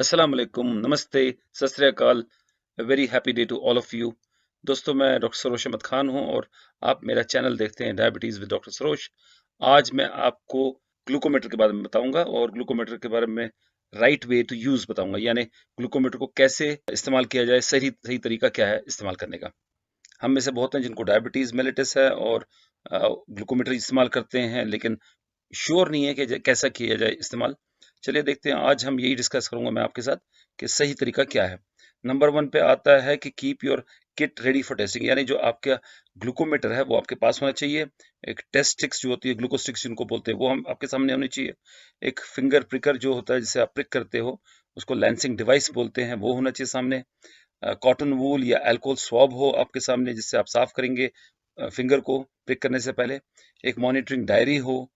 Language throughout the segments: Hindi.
अस्सलाम वालेकुम, नमस्ते, Sat Sri Akal, very happy day to all of you. दोस्तों, मैं डॉक्टर सरोज अहमद खान हूं और आप मेरा चैनल देखते हैं डायबिटीज विद डॉक्टर सरोज। आज मैं आपको ग्लूकोमीटर के बारे में बताऊंगा और ग्लूकोमीटर के बारे में राइट वे टू यूज बताऊंगा, यानी ग्लूकोमीटर को कैसे इस्तेमाल किया जाए, सही सही तरीका क्या है इस्तेमाल करने का। हम में से बहुत हैं जिनको डायबिटीज मेलिटस है और ग्लूकोमीटर इस्तेमाल करते हैं, लेकिन श्योर नहीं है कि कैसा किया जाए इस्तेमाल। चलिए देखते हैं, आज हम यही डिस्कस करूंगा मैं आपके साथ कि सही तरीका क्या है। नंबर वन पे आता है कि keep your kit ready for testing, यानी जो आपका ग्लूकोमीटर है वो आपके पास होना चाहिए। एक टेस्ट स्टिक्स जो होती है, ग्लूकोस्टिक्स जिनको बोलते हैं, वो हम आपके सामने होनी चाहिए। एक फिंगर प्रिकर जो होता है जिससे आप प्रिक करते हो, उसको लैंसिंग डिवाइस बोलते हैं, वो होना चाहिए सामने। कॉटन वूल या अल्कोहल स्वॉब हो आपके सामने, जिससे आप साफ करेंगे फिंगर को प्रिक करने से पहले। एक मॉनिटरिंग डायरी हो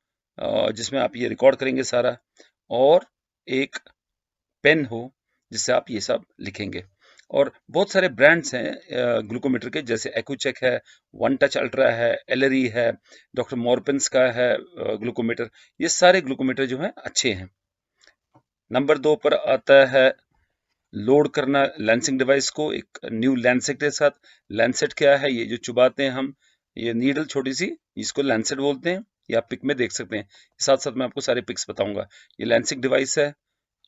जिसमें आप ये रिकॉर्ड करेंगे सारा, और एक पेन हो जिससे आप ये सब लिखेंगे। और बहुत सारे ब्रांड्स हैं ग्लूकोमीटर के, जैसे एक्यूचेक है, वन टच अल्ट्रा है, एलरी है, डॉक्टर मॉर्पिन्स का है ग्लूकोमीटर। ये सारे ग्लूकोमीटर जो हैं अच्छे हैं। नंबर दो पर आता है लोड करना लैंसिंग डिवाइस को एक न्यू लैंसेट के साथ। लैंसेट क्या है? ये जो चुबाते हैं हम, ये नीडल छोटी सी, इसको लैंसेट बोलते हैं। ये आप पिक में देख सकते हैं, साथ साथ मैं आपको सारे पिक्स बताऊंगा। ये लैंसिंग डिवाइस है,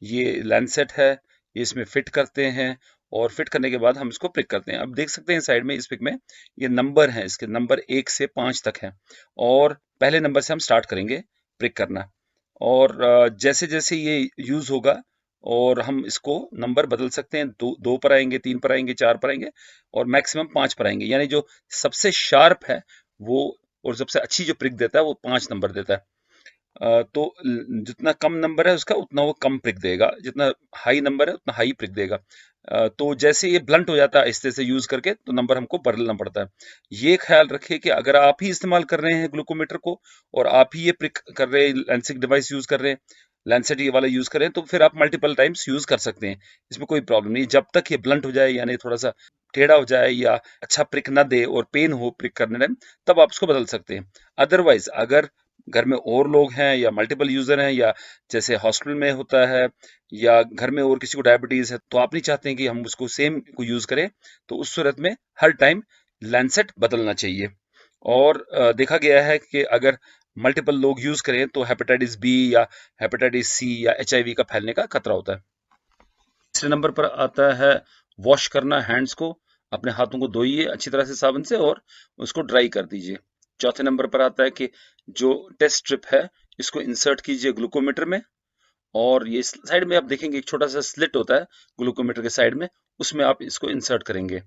ये लैंसेट है, ये इसमें फिट करते हैं और फिट करने के बाद हम इसको प्रिक करते हैं। अब देख सकते हैं साइड में इस पिक में ये नंबर हैं, इसके नंबर 1 से 5 तक हैं और पहले नंबर से हम स्टार्ट करेंगे प्रिक करना। और जैसे जैसे ये यूज होगा और हम इसको नंबर बदल सकते हैं, दो पर आएंगे, 3 पर आएंगे, 4 पर आएंगे और मैक्सिमम 5 पर आएंगे। यानी जो सबसे शार्प है वो और सबसे अच्छी जो प्रिक देता है वो 5 नंबर देता है। तो जितना कम नंबर है उसका उतना वो कम प्रिक देगा, जितना हाई नंबर है उतना हाई प्रिक देगा। तो जैसे ये ब्लंट हो जाता है आहिस्ते से यूज करके, तो नंबर हमको बदलना पड़ता है। ये ख्याल रखिए कि अगर आप ही इस्तेमाल कर रहे हैं ग्लूकोमीटर को और आप ही ये प्रिक कर रहे हैं, लैंसिंग डिवाइस यूज कर रहे हैं, लैंसेट ये वाला यूज करें, तो फिर आप मल्टीपल टाइम्स यूज कर सकते हैं, इसमें कोई प्रॉब्लम नहीं। जब तक ये ब्लंट हो जाए, यानी थोड़ा सा टेढ़ा हो जाए या अच्छा प्रिक ना दे और पेन हो प्रिक करने में, तब आप उसको बदल सकते हैं। अदरवाइज अगर घर में और लोग हैं या मल्टीपल यूजर हैं, या जैसे हॉस्पिटल में होता है या घर में और किसी को डायबिटीज है, तो आप नहीं चाहते हैं कि हम उसको सेम को यूज करें, तो उस सूरत में हर टाइम लैंसेट बदलना चाहिए। और देखा गया है कि अगर मल्टीपल लोग यूज करें तो हेपेटाइटिस बी या हेपेटाइटिस सी या एचआईवी का फैलने का खतरा होता है। तीसरे नंबर पर आता है वॉश करना हैंड्स को। अपने हाथों को धोइए अच्छी तरह से साबुन से और उसको ड्राई कर दीजिए। चौथे नंबर पर आता है कि जो टेस्ट स्ट्रिप है इसको इंसर्ट कीजिए ग्लूकोमीटर में, और ये साइड में आप देखेंगे एक छोटा सा स्लिट होता है ग्लूकोमीटर के साइड में, उसमें आप इसको इंसर्ट करेंगे।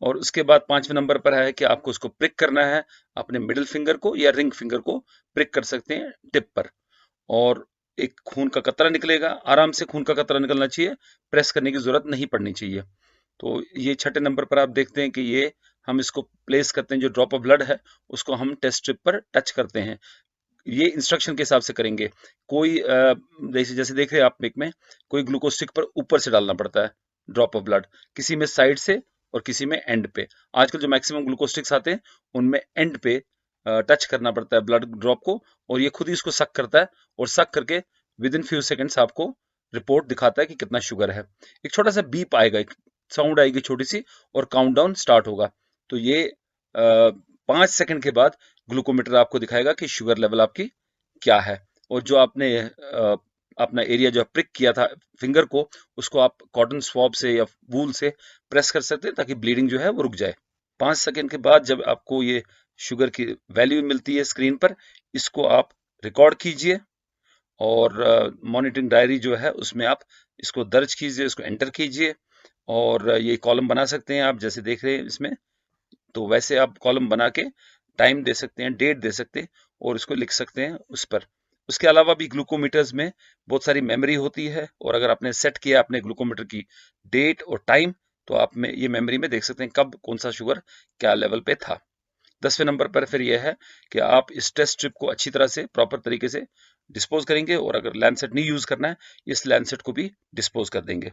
और उसके बाद पांचवें नंबर पर है कि आपको उसको प्रिक करना है, अपने मिडिल फिंगर को या रिंग फिंगर को प्रिक कर सकते हैं टिप पर, और एक खून का कतरा निकलेगा, आराम से खून का कतरा निकलना चाहिए, प्रेस करने की जरूरत नहीं पड़नी चाहिए। तो ये छठे नंबर पर आप देखते हैं कि ये हम इसको प्लेस करते हैं, जो ड्रॉप ऑफ ब्लड है उसको हम टेस्ट स्ट्रिप पर टच करते हैं। ये इंस्ट्रक्शन के हिसाब से करेंगे। कोई जैसे जैसे देख रहे हैं आप पिक में, कोई ग्लूकोस्टिक पर ऊपर से डालना पड़ता है ड्रॉप ऑफ ब्लड, किसी में साइड से और किसी में एंड पे। आजकल जो मैक्सिमम ग्लूकोस्टिक्स आते हैं उनमें एंड पे टच करना पड़ता है ब्लड ड्रॉप को, और ये खुद ही इसको सक करता है और सक करके विद इन फ्यू सेकेंड्स आपको रिपोर्ट दिखाता है कि कितना शुगर है। एक छोटा सा बीप आएगा, एक साउंड आएगी छोटी सी, और काउंटडाउन स्टार्ट होगा। तो ये 5 सेकंड के बाद ग्लूकोमीटर आपको दिखाएगा कि शुगर लेवल आपकी क्या है। और जो आपने अपना एरिया जो प्रिक किया था फिंगर को, उसको आप कॉटन स्वॉब से या वूल से प्रेस कर सकते हैं ताकि ब्लीडिंग जो है वो रुक जाए। 5 सेकंड के बाद जब आपको ये शुगर की वैल्यू मिलती है स्क्रीन पर, इसको आप रिकॉर्ड कीजिए और मॉनिटरिंग डायरी जो है उसमें आप इसको दर्ज कीजिए, इसको एंटर कीजिए। और ये कॉलम बना सकते हैं आप, जैसे देख रहे हैं इसमें, तो वैसे आप कॉलम बना के टाइम दे सकते हैं, डेट दे सकते हैं और इसको लिख सकते हैं उस पर। उसके अलावा भी ग्लूकोमीटर्स में बहुत सारी मेमोरी होती है, और अगर आपने सेट किया अपने ग्लूकोमीटर की डेट और टाइम, तो आप में ये मेमोरी में देख सकते हैं कब कौन सा शुगर क्या लेवल पे था। 10वें नंबर पर फिर यह है कि आप इस टेस्ट स्ट्रिप को अच्छी तरह से प्रॉपर तरीके से डिस्पोज करेंगे, और अगर लैंसेट नहीं यूज करना है, इस लैंसेट को भी डिस्पोज कर देंगे।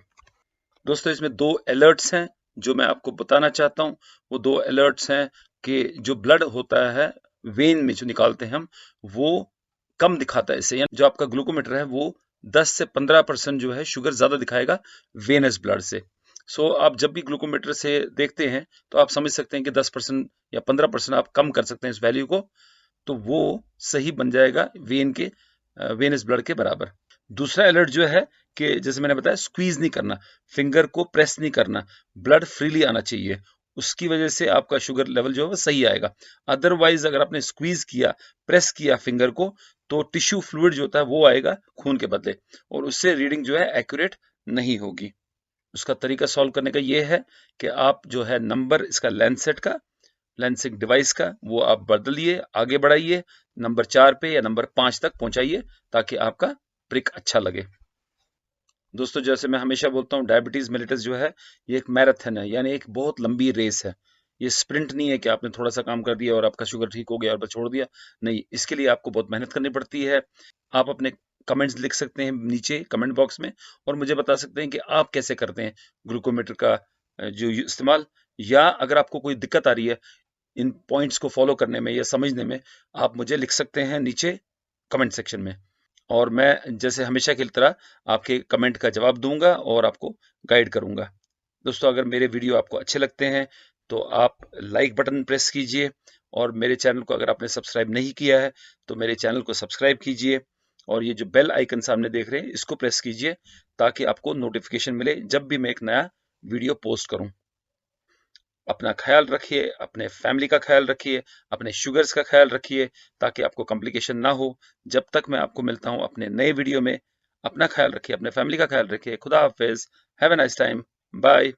दोस्तों, इसमें दो अलर्ट्स हैं जो मैं आपको बताना चाहता हूं। वो दो अलर्ट्स हैं कि जो ब्लड होता है वेन में जो निकालते हैं हम, वो कम दिखाता है इससे, यानी जो आपका ग्लूकोमीटर है वो 10 से 15% जो है शुगर ज्यादा दिखाएगा वेनस ब्लड से। सो आप जब भी ग्लूकोमीटर से देखते हैं तो आप समझ सकते हैं कि 10% या 15% आप कम कर सकते हैं इस वैल्यू को, तो वो सही बन जाएगा वेन के वेनस ब्लड के बराबर। दूसरा अलर्ट जो है कि जैसे मैंने बताया, स्क्वीज नहीं करना, फिंगर को प्रेस नहीं करना, ब्लड फ्रीली आना चाहिए, उसकी वजह से आपका शुगर लेवल जो है वो सही आएगा। अदरवाइज अगर आपने स्क्वीज किया, प्रेस किया फिंगर को, तो टिश्यू फ्लूइड जो होता है वो आएगा खून के बदले, और उससे रीडिंग जो है एक्यूरेट नहीं होगी। उसका तरीका सॉल्व करने का ये है कि आप जो है नंबर इसका लैंडसेट का, लेंसिंग डिवाइस का, वो आप बदलिए, आगे बढ़ाइए, नंबर 4 पे या नंबर 5 तक पहुंचाइए, ताकि आपका प्रिक अच्छा लगे। दोस्तों, जैसे मैं हमेशा बोलता हूँ, डायबिटीज मेलिटस जो है ये एक मैराथन है, यानी एक बहुत लंबी रेस है। ये स्प्रिंट नहीं है कि आपने थोड़ा सा काम कर दिया और आपका शुगर ठीक हो गया और बस छोड़ दिया। नहीं, इसके लिए आपको बहुत मेहनत करनी पड़ती है। आप अपने कमेंट्स लिख सकते हैं नीचे कमेंट बॉक्स में, और मुझे बता सकते हैं कि आप कैसे करते हैं ग्लूकोमीटर का जो इस्तेमाल, या अगर आपको कोई दिक्कत आ रही है इन पॉइंट्स को फॉलो करने में या समझने में, आप मुझे लिख सकते हैं नीचे कमेंट सेक्शन में, और मैं जैसे हमेशा की तरह आपके कमेंट का जवाब दूंगा और आपको गाइड करूंगा। दोस्तों, अगर मेरे वीडियो आपको अच्छे लगते हैं तो आप लाइक बटन प्रेस कीजिए, और मेरे चैनल को अगर आपने सब्सक्राइब नहीं किया है तो मेरे चैनल को सब्सक्राइब कीजिए, और ये जो बेल आइकन सामने देख रहे हैं इसको प्रेस कीजिए, ताकि आपको नोटिफिकेशन मिले जब भी मैं एक नया वीडियो पोस्ट करूं। अपना ख्याल रखिए, अपने फैमिली का ख्याल रखिए, अपने शुगर्स का ख्याल रखिए, ताकि आपको कॉम्प्लिकेशन ना हो। जब तक मैं आपको मिलता हूँ अपने नए वीडियो में, अपना ख्याल रखिए, अपने फैमिली का ख्याल रखिए। खुदा हाफिज, have a nice time, bye.